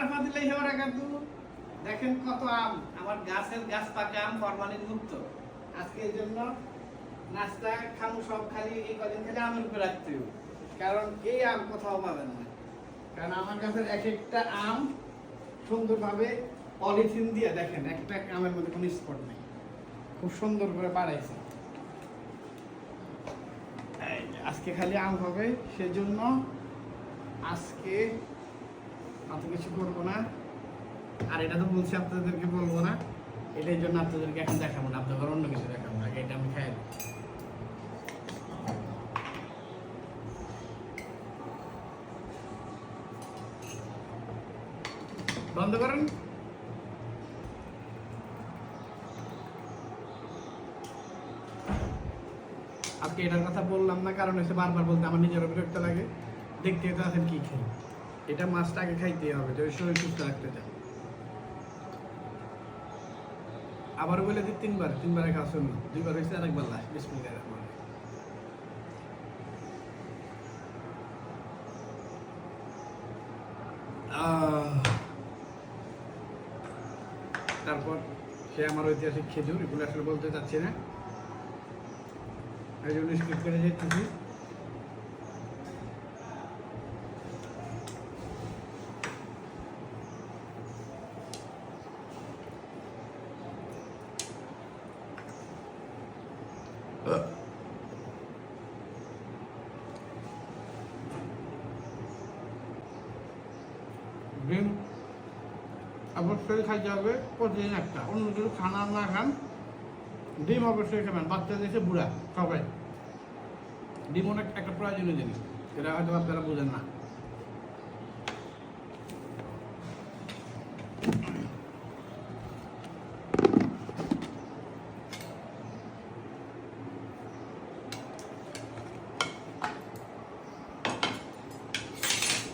রাহমাতুল্লাহি ওয়া বারাকাতুহু। দেখেন কত আম, আমার গাছের গাছ পাকা আম ফরমালিন মুক্ত। আজকে এই জন্য নাস্তা খামু সব খালি এই কদিন খালি আমের উপরে রাখতে হবে, কারণ এই আম কোথাও পাবেন না। কারণ আমার কাছে এক একটা আম সুন্দরভাবে পলিথিন দিয়ে, দেখেন একটা আমের মধ্যে কোনো স্পট নেই, খুব সুন্দর করে বাড়াইছে। আজকে খালি আম হবে, সেজন্য আজকে অত কিছু করবো না। আর এটা তো বলছি আপনাদেরকে বলবো না, এটার জন্য আপনাদেরকে এখন দেখাবো না, আপনাদের অন্য কিছু দেখাবো না, এটা আমি খাই। বন্ধ করেন। আজকে এটার কথা বললাম না, কারণ হচ্ছে বারবার বলতে আমার নিজেরও বিরক্ত লাগে। দেখতে তো আছেন কি খাই, এটা মাছটা আগে খাইতেই হবে যদি শরীর সুস্থ রাখতে চান। আবারও বলে দিই তিনবার খাওয়া শুনুন, দুইবার হয়েছে আরেকবার লাস্ট। বিসমিল্লাহির রহমানির রহিম। তারপর সে আমার ঐতিহাসিক খেজুর, এগুলো আসলে বলতে চাচ্ছি না, এই জন্য স্কিপ করে যেতেছি। ডিম অবশ্যই খাইতে হবে, প্রতিদিন একটা। অন্য কিছু খানা না খান, ডিম অবশ্যই খাবেন। বাচ্চা দেশে বুড়া সবাই ডিম অনেক একটা প্রয়োজনীয় জিনিস, এটা হয়তো আপনারা বোঝেন না।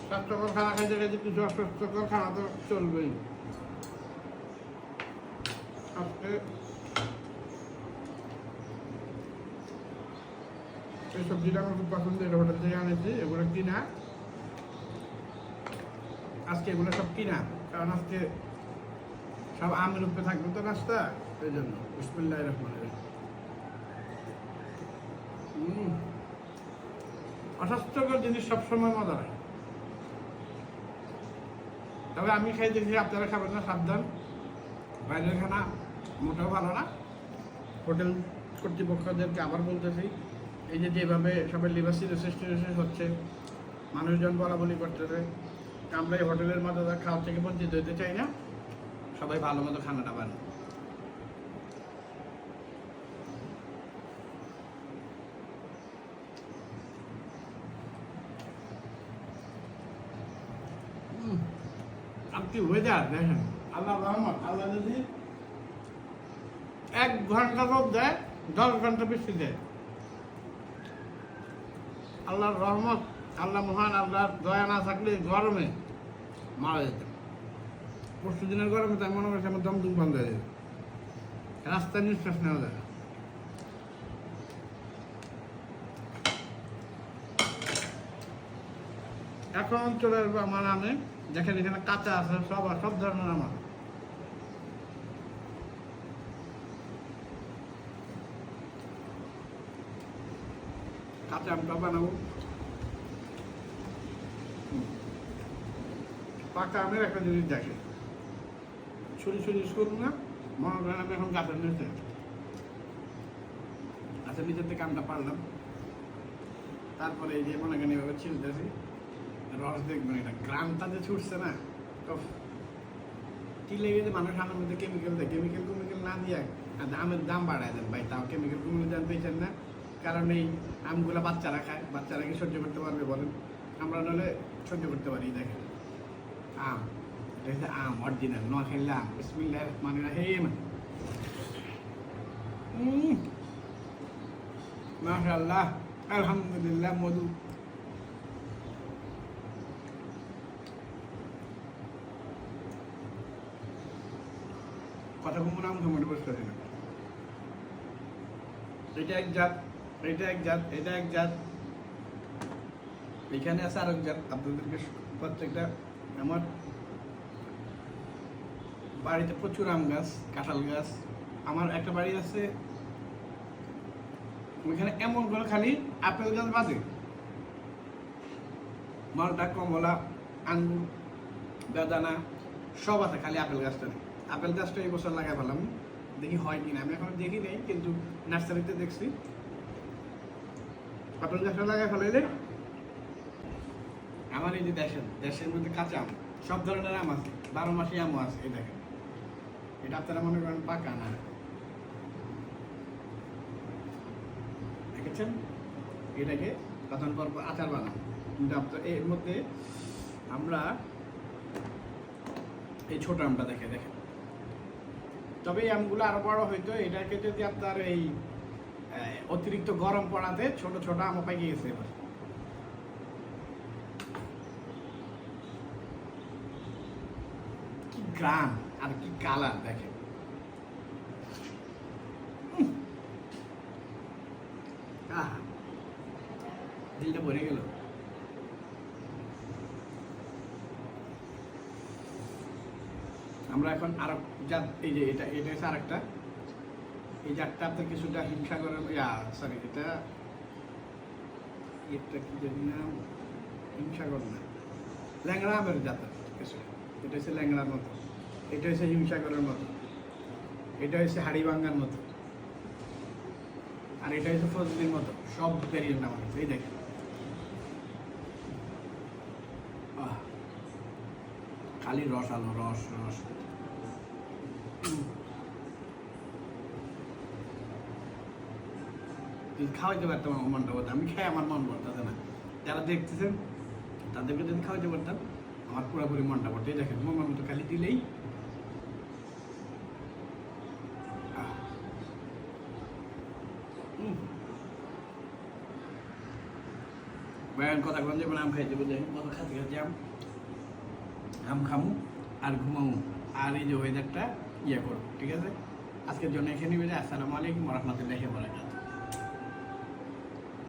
স্বাস্থ্যকর খানা খাইতে খাইতে কিছু অস্বাস্থ্যকর খানা তো চলবেই। আজকে এই সবজিটা আমার খুব পছন্দ, এটা হোটেল থেকে আনেছি, এগুলো কিনা। আজকে এগুলো সব কিনা, কারণ আজকে সব আমের উপরে থাকবে তো নাস্তা, সেই জন্য। বিসমিল্লাহির রহমানির রহিম। অস্বাস্থ্যকর জিনিস সবসময় মজা হয়, তবে আমি খাই দেখি, আপনারা খাবেন না, সাবধান। বাইরের খানা মোটেও ভালো না। হোটেল কর্তৃপক্ষদেরকে আবার বলতেছি, এই যে যেভাবে সবাই লিভার সিরোসিস হচ্ছে, মানুষজন বলাবলি করতেছে, আমরা এই হোটেলের মজাদার খাওয়া থেকে বঞ্চিত হতে চাই না। সবাই ভালো মতো খানাটা বানান। আপনি ওয়েদার দেখেন, আল্লাহ রহমত, আল্লাহ যদি 1 ঘন্টা রোদ দেয়, 10 ঘন্টা বৃষ্টি দেয়, আল্লাহর রহমত, আল্লাহ মহান, আল্লাহর দয়া না থাকলে গরমে মারা যেত। পরশু দিনের গরমে তাই মনে করছে আমার দমদম বন্ধ হয়ে যাবে, রাস্তায় নিঃশ্বাস নেওয়া যায়। এখন চলে আসবো আমার আমে, দেখেন এখানে কাঁচা আছে, সব ধরনের আমার কাঁচা আমটা বানাবো। পাকা আমের একটা জিনিস দেখে, ছুরি করবো না, মনে করেন আমি এখন গাছের নিচে, গাছের নিচের থেকে আমটা পারলাম, তারপরে এই যে মনে করেন এভাবে ছিলতেছি, রস দেখবেন, এটা গ্রামটা যে ছুটছে না, কি লেগে যে মানুষ আনার মধ্যে কেমিক্যাল দেয়, কেমিক্যাল না দিয়ে আমের দাম বাড়ায় দেন ভাই, তাও কেমিক্যাল দেন পেয়েছেন না। কারণ এই আমগুলো বাচ্চারা খায়, বাচ্চারা কি সহ্য করতে পারবে বলেন? আমরা নাহলে সহ্য করতে পারি। দেখেন আম, এটা হচ্ছে আম অরিজিনাল নোয়াখালী আম। বিসমিল্লাহির রহমানির রহিম। মাশাআল্লাহ, আলহামদুলিল্লাহ। মধু কথা কমন আম মনে বসতেছি না। এটা এক জাত, এটা এক জাত, এটা এক জাত, এখানে আছে আরেক জাত। আপনাদেরকে প্রত্যেকটা আমার বাড়িতে প্রচুর আম গাছ, কাঁঠাল গাছ। আমার একটা বাড়ি আছে, ওইখানে এমন করে খালি আপেল গাছ বাজে, মালটা, কমলা, আঙ্গুর, বেদানা সব আছে, খালি আপেল গাছটা নেই। আপেল গাছটা এই বছর লাগাই ফেলাম, দেখি হয় কিনা। আমি এখন দেখি নেই, কিন্তু নার্সারিতে দেখছি আপেল গাছটা লাগাই ফেলাইলে আমার এই যে দেশের মধ্যে কাঁচা আম, সব ধরনের আম আছে, 12 মাসি আমও আছে। এই দেখেন, এটা আপনারা মনে করেন পাকা না, দেখেছেন? এটাকে কতক্ষণ পর আচার বানাম, কিন্তু এর মধ্যে আমরা এই ছোট আমটা দেখেন। তবে এই আমগুলো আরো বড় হইতো, এটাকে যদি আপনার এই অতিরিক্ত গরম পড়াতে ছোট ছোট আমও পাইকে গেছে এবার। কি গ্রাম আর কি কালার দেখেন। দিলটা ভরে গেল। আমরা এখন আরো জাত, এই যে এটা হচ্ছে আরেকটা, এই জাতটা আপনার কিছুটা হিমসাগরের, সরি এটা কি জানি না, হিমসাগর না, ল্যাংড়া আমের জাত কিছু। এটা হচ্ছে ল্যাংড়ার মতো, এটা হচ্ছে হিমসাগরের মতো, এটা হচ্ছে হাড়িভাঙ্গার মতো, আর এটা হচ্ছে ফজলির মতো। সব ভ্যারিয়েন্ট নাম আছে। এই দেখেন, খালি রস আলো, রস রস। খাওয়াইতে পারতাম আমার মনটা বলতাম, আমি খাই আমার মন বলতেছে না। যারা দেখতেছেন তাদেরকে যদি খাওয়াইতে পারতাম আমার পুরোপুরি মনটা বলতে। দেখেন মনের মতো খালি দিলেই ভাইয়ান কথা কন যাবেন, আম খাইতে বলে মতো খাতে খাতে আম খামু আর ঘুমামু, আর এই যে ওয়েদারটা করো। ঠিক আছে, আজকের জন্য এখানে বেজে। আসসালামু আলাইকুম ওয়া রাহমাতুল্লাহি ওয়া বারাকাতুহু।